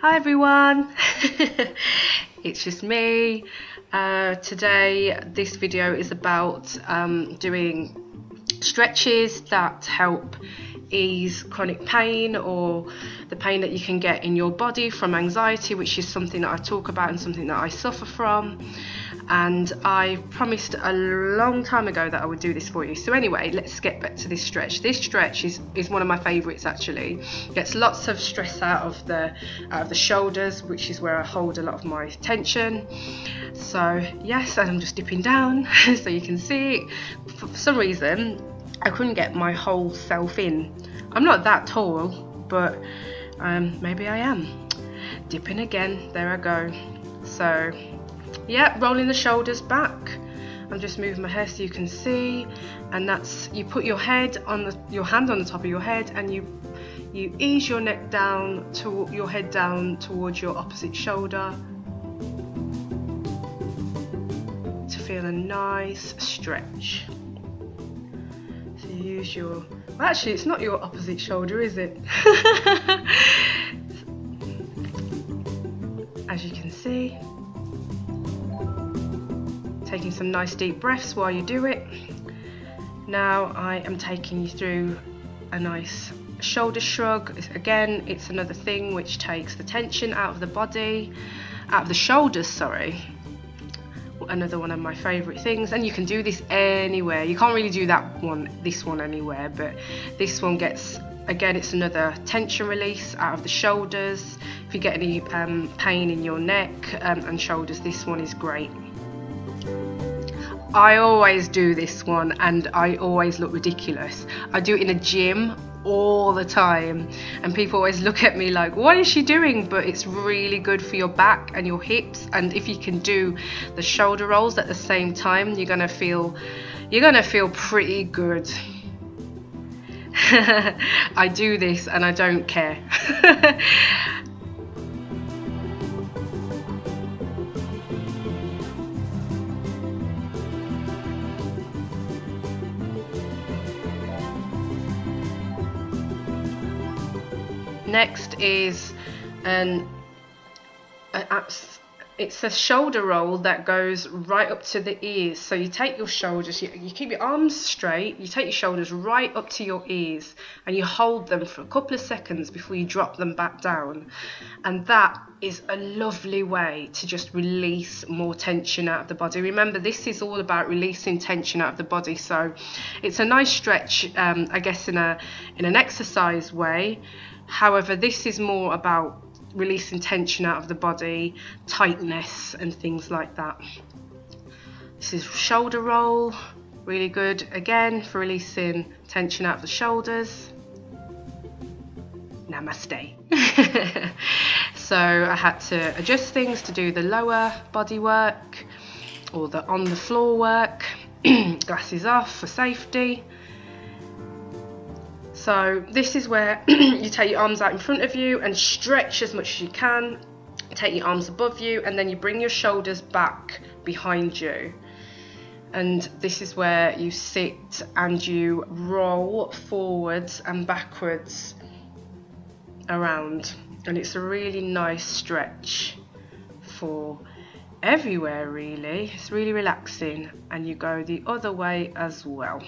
Hi everyone, it's just me. Today this video is about doing stretches that help ease chronic pain or the pain that you can get in your body from anxiety, which is something that I talk about and something that I suffer from. And I promised a long time ago that I would do this for you. So anyway, let's get back to this stretch. This stretch is one of my favorites actually. Gets lots of stress out of the shoulders, which is where I hold a lot of my tension. So yes, and I'm just dipping down so you can see. For some reason I couldn't get my whole self in. I'm not that tall, but maybe I am. Dipping again, there I go. So yeah, rolling the shoulders back. I'm just moving my hair so you can see, and that's, you put your head on your hand on the top of your head, and you ease your neck down to your head down towards your opposite shoulder to feel a nice stretch. So you use your, well, actually it's not your opposite shoulder, is it? As you can see, taking some nice deep breaths while you do it. Now I am taking you through a nice shoulder shrug. Again, it's another thing which takes the tension out of the body, out of the shoulders, sorry. Another one of my favorite things, and you can do this anywhere. You can't really do this one anywhere, but this one gets, again, it's another tension release out of the shoulders. If you get any pain in your neck and shoulders, this one is great. I always do this one and I always look ridiculous. I do it in a gym all the time and people always look at me like, what is she doing? But it's really good for your back and your hips, and if you can do the shoulder rolls at the same time, you're gonna feel pretty good. I do this and I don't care. Next is it's a shoulder roll that goes right up to the ears. So you take your shoulders, you keep your arms straight, you take your shoulders right up to your ears and you hold them for a couple of seconds before you drop them back down. And that is a lovely way to just release more tension out of the body. Remember, this is all about releasing tension out of the body. So it's a nice stretch, I guess, in an exercise way. However, this is more about releasing tension out of the body, tightness and things like that. This is shoulder roll, really good again for releasing tension out of the shoulders. Namaste. So I had to adjust things to do the lower body work or the on the floor work. Glasses off for safety. So this is where you take your arms out in front of you and stretch as much as you can. Take your arms above you and then you bring your shoulders back behind you. And this is where you sit and you roll forwards and backwards around. And it's a really nice stretch for everywhere really. It's really relaxing, and you go the other way as well.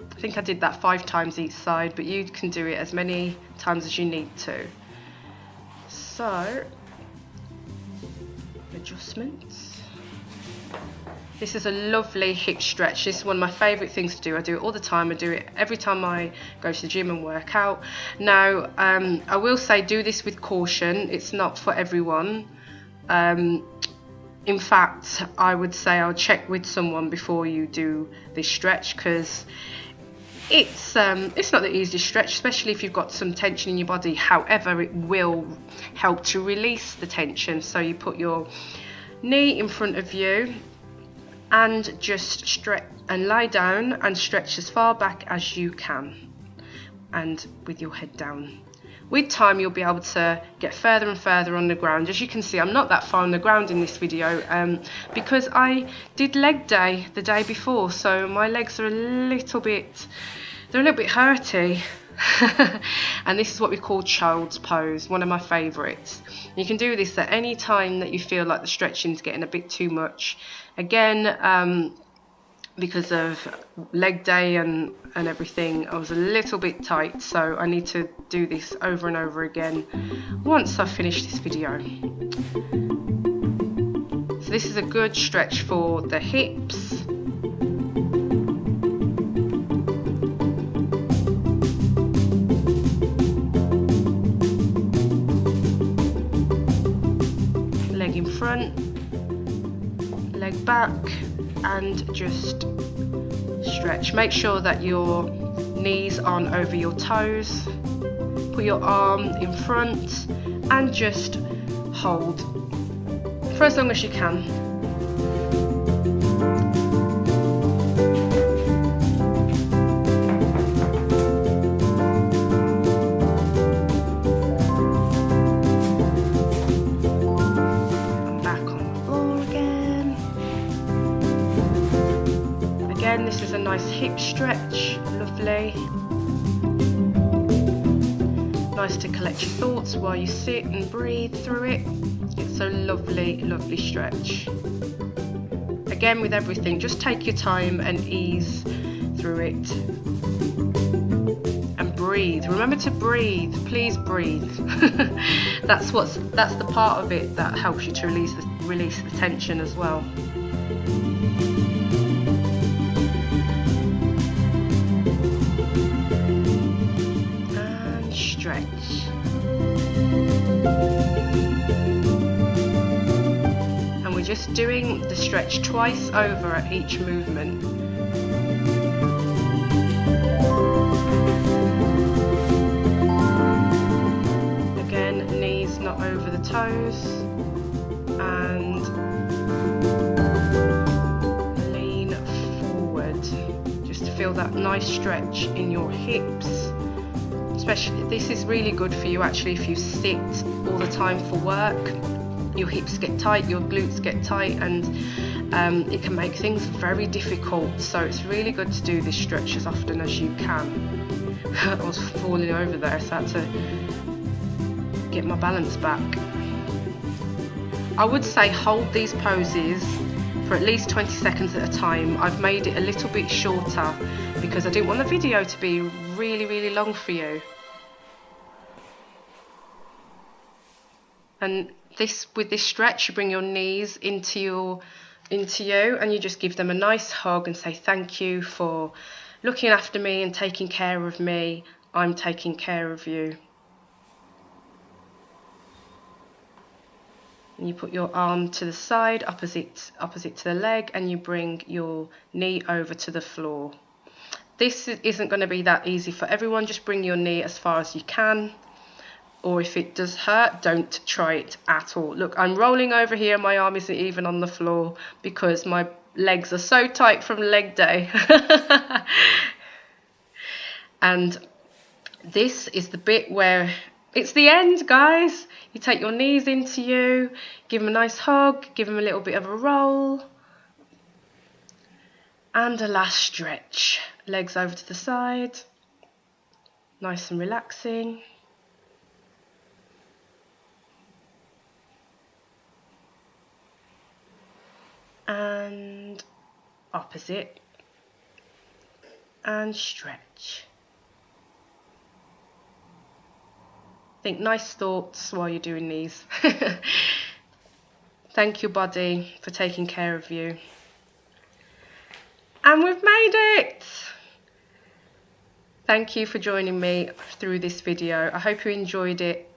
I think I did that 5 times each side, but you can do it as many times as you need to. So, adjustments. This is a lovely hip stretch. This is one of my favourite things to do. I do it all the time. I do it every time I go to the gym and work out. Now, I will say do this with caution. It's not for everyone. In fact, I would say I'll check with someone before you do this stretch, because it's not the easiest stretch, especially if you've got some tension in your body. However, it will help to release the tension. So you put your knee in front of you and just stretch and lie down and stretch as far back as you can, and with your head down. With time, you'll be able to get further and further on the ground. As you can see, I'm not that far on the ground in this video because I did leg day the day before, so my legs are a little bit they're a little bit hurty. And this is what we call child's pose, one of my favourites. You can do this at any time that you feel like the stretching's getting a bit too much. Again, because of leg day and everything, I was a little bit tight, so I need to do this over and over again once I've finished this video. So this is a good stretch for the hips. Leg in front, leg back, and just stretch. Make sure that your knees aren't over your toes. Put your arm in front and just hold for as long as you can. This is a nice hip stretch, lovely. Nice to collect your thoughts while you sit and breathe through it. It's a lovely, lovely stretch. Again, with everything, just take your time and ease through it. And breathe. Remember to breathe. Please breathe. That's the part of it that helps you to release the tension as well. Stretch. And we're just doing the stretch twice over at each movement. Again, knees not over the toes, and lean forward just to feel that nice stretch in your hips. Especially, this is really good for you actually if you sit all the time for work. Your hips get tight, your glutes get tight, and it can make things very difficult. So it's really good to do this stretch as often as you can. I was falling over there, so I had to get my balance back. I would say hold these poses for at least 20 seconds at a time. I've made it a little bit shorter because I didn't want the video to be really, really long for you. And with this stretch, you bring your knees into you, and you just give them a nice hug and say thank you for looking after me and taking care of me. I'm taking care of you. And you put your arm to the side, opposite to the leg, and you bring your knee over to the floor. This isn't going to be that easy for everyone. Just bring your knee as far as you can. Or if it does hurt, don't try it at all. Look, I'm rolling over here. My arm isn't even on the floor because my legs are so tight from leg day. And this is the bit where it's the end, guys. You take your knees into you, give them a nice hug, give them a little bit of a roll. And a last stretch. Legs over to the side. Nice and relaxing. And opposite, and stretch. Think nice thoughts while you're doing these. Thank your body for taking care of you. And we've made it! Thank you for joining me through this video. I hope you enjoyed it.